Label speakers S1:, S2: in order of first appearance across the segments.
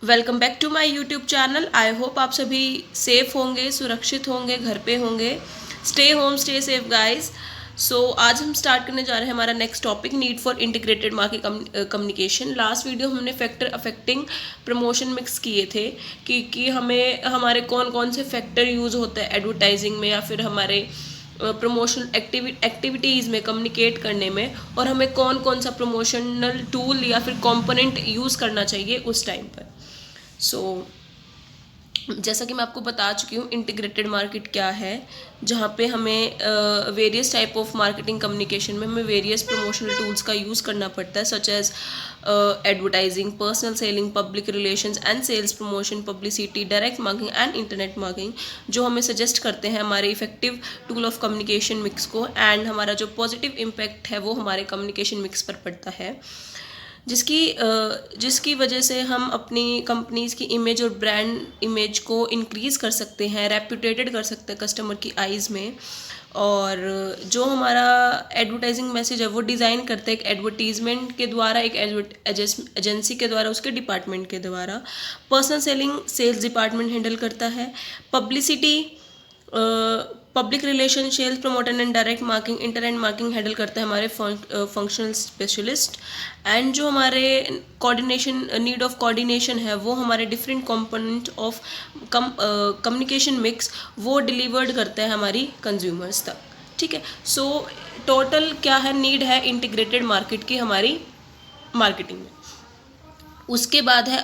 S1: Welcome back to my YouTube channel. I hope आप सभी safe होंगे, सुरक्षित होंगे, घर पे होंगे। Stay home, stay safe guys. So आज हम स्टार्ट करने जा रहे हैं हमारा next topic, need for integrated market communication. Last video हमने फैक्टर अफेक्टिंग प्रमोशन मिक्स किए थे कि हमें हमारे कौन कौन से फैक्टर यूज़ होते हैं एडवर्टाइजिंग में या फिर हमारे प्रमोशन एक्टिविटीज़ में कम्युनिकेट करने में, और हमें कौन कौन सा प्रमोशनल टूल या फिर कंपोनेंट यूज़ करना चाहिए उस टाइम पर। सो जैसा कि मैं आपको बता चुकी हूँ इंटीग्रेटेड मार्केट क्या है, जहाँ पे हमें various type of marketing communication में हमें वेरियस प्रमोशनल टूल्स का यूज़ करना पड़ता है, such as advertising, personal selling, public relations and sales promotion, publicity, direct marketing and internet marketing, जो हमें सजेस्ट करते हैं हमारे effective tool of communication mix को। एंड हमारा जो पॉजिटिव इम्पैक्ट है वो हमारे कम्युनिकेशन मिक्स पर पड़ता है, जिसकी वजह से हम अपनी कंपनीज़ की इमेज और ब्रांड इमेज को इंक्रीज़ कर सकते हैं, रेप्यूटेटेड कर सकते हैं कस्टमर की आइज़ में। और जो हमारा एडवर्टाइजिंग मैसेज है वो डिज़ाइन करते हैं एक एडवर्टीज़मेंट के द्वारा, एक एजेंसी के द्वारा, उसके डिपार्टमेंट के द्वारा। Personal selling sales department handle करता है। Publicity, public relation, sales promoter and direct marketing, internet marketing handle करते हैं हमारे फंक्शनल स्पेशलिस्ट। एंड जो हमारे कोऑर्डिनेशन, नीड ऑफ कोऑर्डिनेशन है, वो हमारे different component of communication mix वो डिलीवर्ड करते हैं हमारी कंज्यूमर्स तक। ठीक है। सो टोटल क्या है, नीड है इंटीग्रेटेड मार्केट की हमारी मार्केटिंग में। उसके बाद है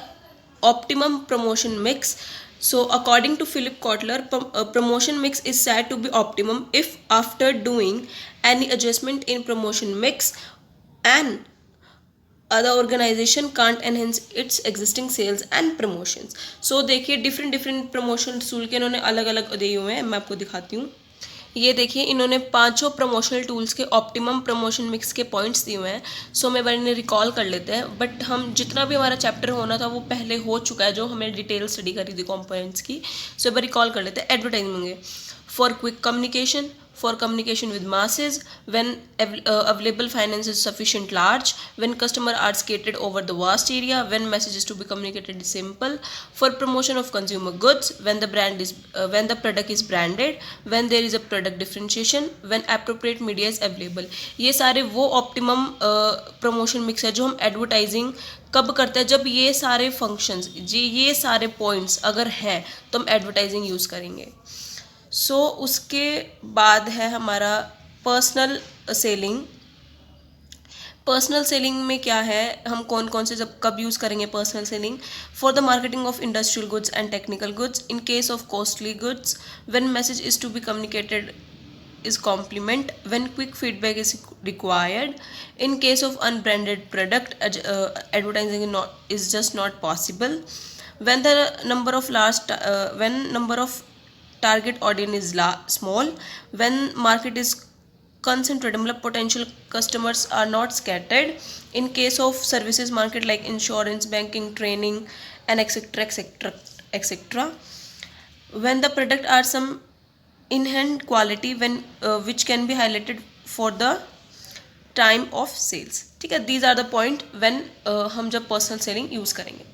S1: optimum promotion mix. So, according to Philip Kotler, promotion mix is said to be optimum if after doing any adjustment in promotion mix, an other organization can't enhance its existing sales and promotions. So, देखिए different promotion tool के इन्होंने अलग अलग दिए हुए हैं, मैं आपको दिखाती हूँ। ये देखिए इन्होंने पांचों प्रमोशनल टूल्स के ऑप्टिमम प्रमोशन मिक्स के पॉइंट्स दिए हुए हैं। सो मैं बार इन्हें रिकॉल कर लेते हैं, बट हम जितना भी हमारा चैप्टर होना था वो पहले हो चुका है, जो हमें डिटेल स्टडी करी थी कंपोनेंट्स की। सो एक बार रिकॉल कर लेते हैं। एडवर्टाइजिंग होंगे for quick communication, for communication with masses, when available finance is sufficient large, when customer are scattered over the vast area, when message is to be communicated is simple, for promotion of consumer goods, when the when the product is branded, when there is a product differentiation, when appropriate media is available। ये सारे वो optimum promotion mix है जो हम advertising कब करते हैं, जब ये सारे फंक्शंस जी, ये सारे पॉइंट्स अगर हैं तो हम एडवर्टाइजिंग यूज़ करेंगे। सो उसके बाद है हमारा पर्सनल सेलिंग। पर्सनल सेलिंग में क्या है, हम कौन कौन से जब कब यूज़ करेंगे personal selling? For the marketing of industrial goods and technical goods, in case of costly goods, when message is to be communicated is compliment, when quick feedback is required, in case of unbranded product, advertising is just not possible, when the number of target audience is small, when market is concentrated, मतलब potential customers are not scattered, in case of services market like insurance, banking, training and etc etc etc, when the product are some in-hand quality, when which can be highlighted for the time of sales. ठीक है, these are the point when हम जब personal selling use करेंगे।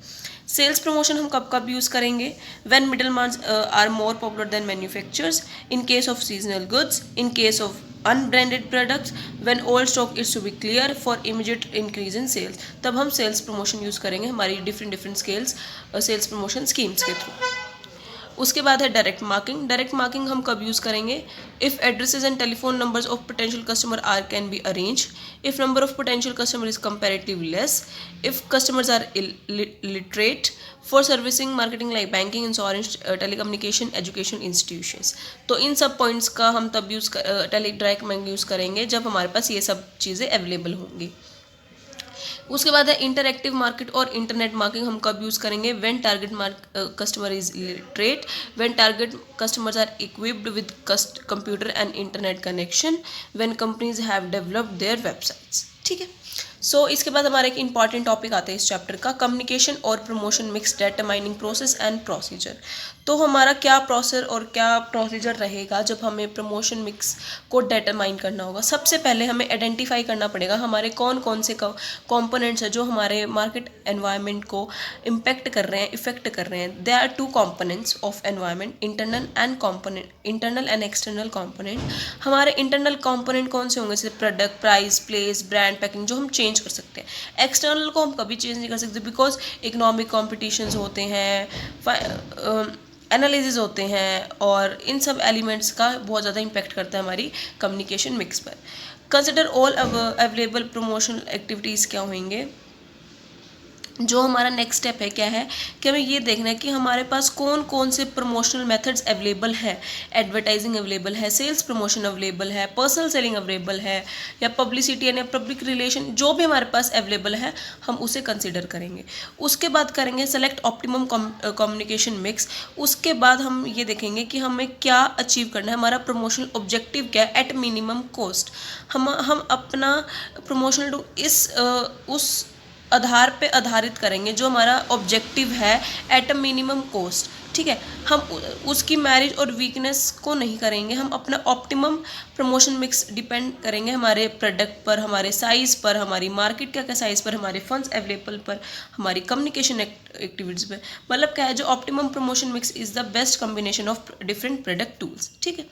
S1: Sales promotion हम कब कब use करेंगे? When middle man are more popular than manufacturers, in case of seasonal goods, in case of unbranded products, when old stock is to be clear for immediate increase in sales. तब हम sales promotion use करेंगे हमारी different scales sales promotion schemes के through. उसके बाद है direct marking. Direct marking हम कब यूज़ करेंगे? If addresses and telephone numbers of potential customer are can be arrange, if number of potential customer is comparatively less, if customers are literate, for servicing marketing like banking, insurance, telecommunication, education institutions. तो इन सब points का हम तब direct marking use करेंगे जब हमारे पास ये सब चीज़ें अवेलेबल होंगी। उसके बाद है इंटरएक्टिव मार्केट और इंटरनेट मार्केटिंग हम कब यूज़ करेंगे? When target customer is literate, when target customers are equipped with computer and internet connection, when companies have developed their websites. ठीक है, इसके बाद हमारा एक इंपॉर्टेंट टॉपिक आता है इस चैप्टर का, कम्युनिकेशन और promotion mix determining process and procedure. तो हमारा क्या प्रोसेस और क्या प्रोसीजर रहेगा जब हमें प्रमोशन मिक्स को डिटरमाइन करना होगा। सबसे पहले हमें आइडेंटिफाई करना पड़ेगा हमारे कौन कौन से कंपोनेंट्स हैं जो हमारे मार्केट एनवायरनमेंट को इम्पेक्ट कर रहे हैं, इफेक्ट कर रहे हैं। There are two components of environment, internal and external component. हमारे इंटरनल कंपोनेंट कौन से होंगे, जैसे product, price, place, brand, packing, जो हम चेंज कर सकते हैं। एक्सटर्नल को हम कभी चेंज नहीं कर सकते बिकॉज इकोनॉमिक कॉम्पिटिशन्स होते हैं, एनालिसिस होते हैं, और इन सब एलिमेंट्स का बहुत ज़्यादा इम्पैक्ट करता है हमारी कम्युनिकेशन मिक्स पर। Consider all available promotional activities क्या होंगे। जो हमारा नेक्स्ट स्टेप है क्या है कि हमें ये देखना है कि हमारे पास कौन कौन से प्रमोशनल मेथड्स अवेलेबल हैं। एडवर्टाइजिंग अवेलेबल है, सेल्स प्रमोशन अवेलेबल है, पर्सनल सेलिंग अवेलेबल है, या पब्लिसिटी यानी पब्लिक रिलेशन, जो भी हमारे पास अवेलेबल है हम उसे कंसिडर करेंगे। उसके बाद करेंगे सेलेक्ट ऑप्टिमम कम्युनिकेशन मिक्स। उसके बाद हम ये देखेंगे कि हमें क्या अचीव करना है, हमारा प्रमोशनल ऑब्जेक्टिव क्या है एट मिनिमम कॉस्ट। हम अपना प्रमोशनल उस आधार पे आधारित करेंगे जो हमारा ऑब्जेक्टिव है एट अ मिनिमम कॉस्ट। ठीक है, हम उसकी मैरिज और वीकनेस को नहीं करेंगे, हम अपना ऑप्टिमम प्रमोशन मिक्स डिपेंड करेंगे हमारे प्रोडक्ट पर, हमारे साइज़ पर, हमारी मार्केट क्या क्या साइज़ पर, हमारे फंड्स अवेलेबल पर, हमारी कम्युनिकेशन एक्टिविटीज़ पर। मतलब क्या है, जो optimum promotion mix is the best combination of different product tools. ठीक है,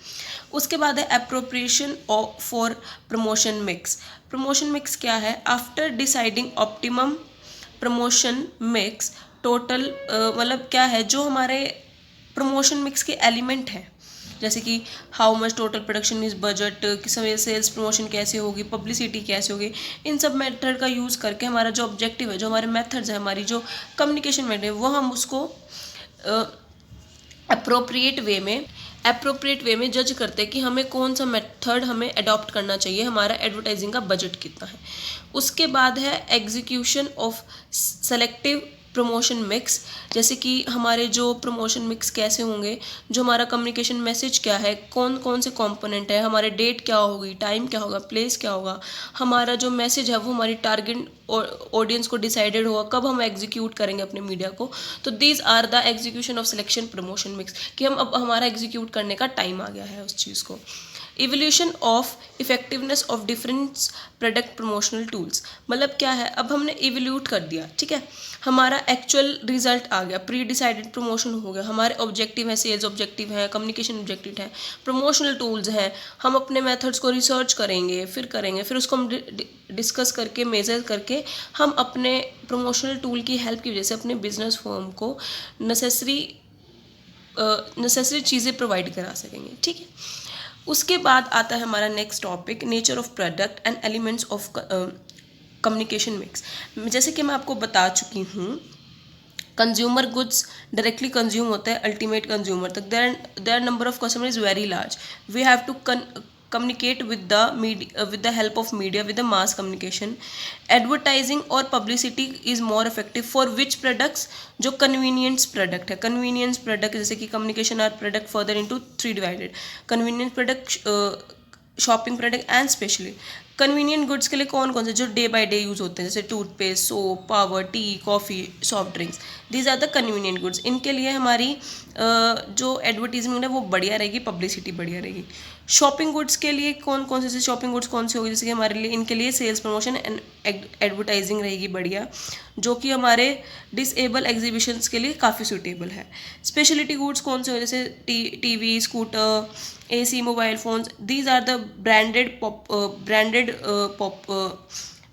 S1: उसके बाद है appropriation for promotion mix. Promotion mix क्या है, after deciding optimum promotion mix total, मतलब क्या है, जो हमारे प्रमोशन मिक्स के एलिमेंट हैं, जैसे कि how much total production is budget, किस समय सेल्स प्रमोशन कैसे होगी, पब्लिसिटी कैसे होगी, इन सब मेथड का यूज़ करके हमारा जो ऑब्जेक्टिव है, जो हमारे मेथड्स है, हमारी जो कम्युनिकेशन मेथड है, वो हम उसको अप्रोप्रिएट वे में जज करते हैं कि हमें कौन सा मेथड हमें अडॉप्ट करना चाहिए, हमारा एडवर्टाइजिंग का बजट कितना है। उसके बाद है execution of selective promotion mix, जैसे कि हमारे जो प्रमोशन मिक्स कैसे होंगे, जो हमारा कम्युनिकेशन मैसेज क्या है, कौन कौन से कंपोनेंट है, हमारे डेट क्या होगी, टाइम क्या होगा, प्लेस क्या होगा, हमारा जो मैसेज है वो हमारी टारगेट ऑडियंस को डिसाइडेड होगा, कब हम एग्जीक्यूट करेंगे अपने मीडिया को। तो these are the execution of selection promotion mix, कि हम अब हमारा एग्जीक्यूट करने का टाइम आ गया है उस चीज़ को। Evolution of effectiveness of different product promotional tools, मतलब क्या है, अब हमने इवोल्यूट कर दिया। ठीक है, हमारा एक्चुअल रिजल्ट आ गया, प्री डिसाइडेड प्रमोशन हो गया, हमारे ऑब्जेक्टिव है, सेल्स ऑब्जेक्टिव है, कम्युनिकेशन ऑब्जेक्टिव है, प्रमोशनल टूल्स हैं, हम अपने मेथड्स को रिसर्च फिर उसको हम डिस्कस करके, मेजर करके, हम अपने प्रमोशनल टूल की हेल्प की वजह से अपने बिजनेस फर्म को नेसेसरी चीज़ें प्रोवाइड करा सकेंगे। ठीक है, उसके बाद आता है हमारा next topic, nature of product and elements of communication mix. जैसे कि मैं आपको बता चुकी हूँ, कंज्यूमर गुड्स डायरेक्टली कंज्यूम होता है अल्टीमेट कंज्यूमर तक, their number of customer is very large, we have to communicate with the help of media, with the mass communication. Advertising or publicity is more effective for which products, जो convenience product है, convenience product जैसे कि communication are product further into 3 divided, convenience product, shopping product and specially convenient goods के लिए कौन कौन से जो डे बाय डे यूज़ होते हैं, जैसे toothpaste, soap, power, tea, coffee, soft drinks, these are the convenient goods. इनके लिए हमारी जो एडवर्टीजमेंट है वो बढ़िया रहेगी, पब्लिसिटी बढ़िया रहेगी। शॉपिंग गुड्स के लिए कौन कौन से शॉपिंग गुड्स कौन से होगी, जैसे कि हमारे लिए इनके लिए सेल्स प्रमोशन एंड एडवर्टाइजिंग रहेगी बढ़िया, जो कि हमारे डिसेबल एग्जीबिशंस के लिए काफ़ी सूटेबल है। स्पेशलिटी गुड्स कौन से हो, जैसे TV, scooter, AC, mobile phones, these are the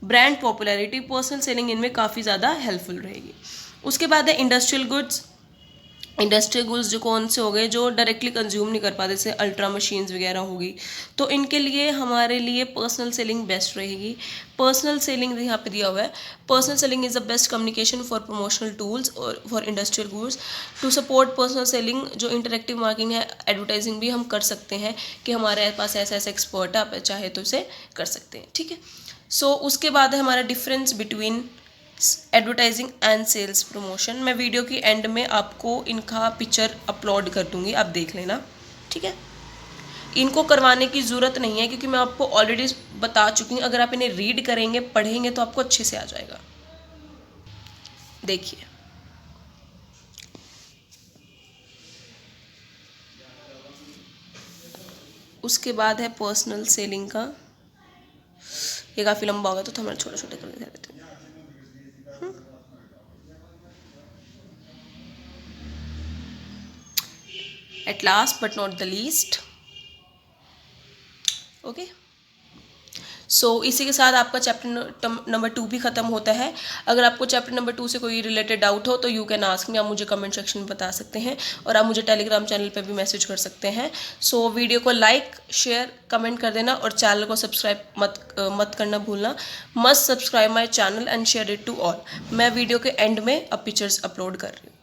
S1: brand popularity, personal selling इनमें काफ़ी ज़्यादा हेल्पफुल रहेगी। उसके बाद है इंडस्ट्रियल गुड्स। इंडस्ट्रियल गुड्स जो कौन से हो गए, जो डायरेक्टली कंज्यूम नहीं कर पाते, जैसे अल्ट्रा मशीन्स वगैरह होगी, तो इनके लिए हमारे लिए पर्सनल सेलिंग बेस्ट रहेगी। पर्सनल सेलिंग यहाँ पे दिया हुआ है, personal selling is the best communication for promotional tools और for industrial goods. To support personal selling, जो इंटरेक्टिव मार्केटिंग है, एडवर्टाइजिंग भी हम कर सकते हैं कि हमारे पास ऐसा ऐसा एक्सपर्ट है, आप चाहे तो इसे कर सकते हैं। ठीक है, उसके बाद है हमारा difference between advertising and sales promotion. मैं वीडियो की एंड में आपको इनका पिक्चर अपलोड कर दूंगी, आप देख लेना। ठीक है, इनको करवाने की ज़रूरत नहीं है क्योंकि मैं आपको ऑलरेडी बता चुकी हूँ, अगर आप इन्हें रीड करेंगे, पढ़ेंगे तो आपको अच्छे से आ जाएगा। देखिए, उसके बाद है पर्सनल सेलिंग का। ये काफ़ी लंबा होगा तो हमारे छोटे छोटे कर देते हैं। At last but not the least, okay. So इसी के साथ आपका चैप्टर नंबर 2 भी ख़त्म होता है। अगर आपको चैप्टर नंबर 2 से कोई रिलेटेड डाउट हो तो यू कैन आस्क मी, आप मुझे कमेंट सेक्शन में बता सकते हैं और आप मुझे टेलीग्राम चैनल पे भी मैसेज कर सकते हैं। सो वीडियो को लाइक, शेयर, कमेंट कर देना और चैनल को सब्सक्राइब मत करना भूलना। Must subscribe my channel and share it to all. मैं वीडियो के एंड में अब पिक्चर्स अपलोड कर रही हूँ।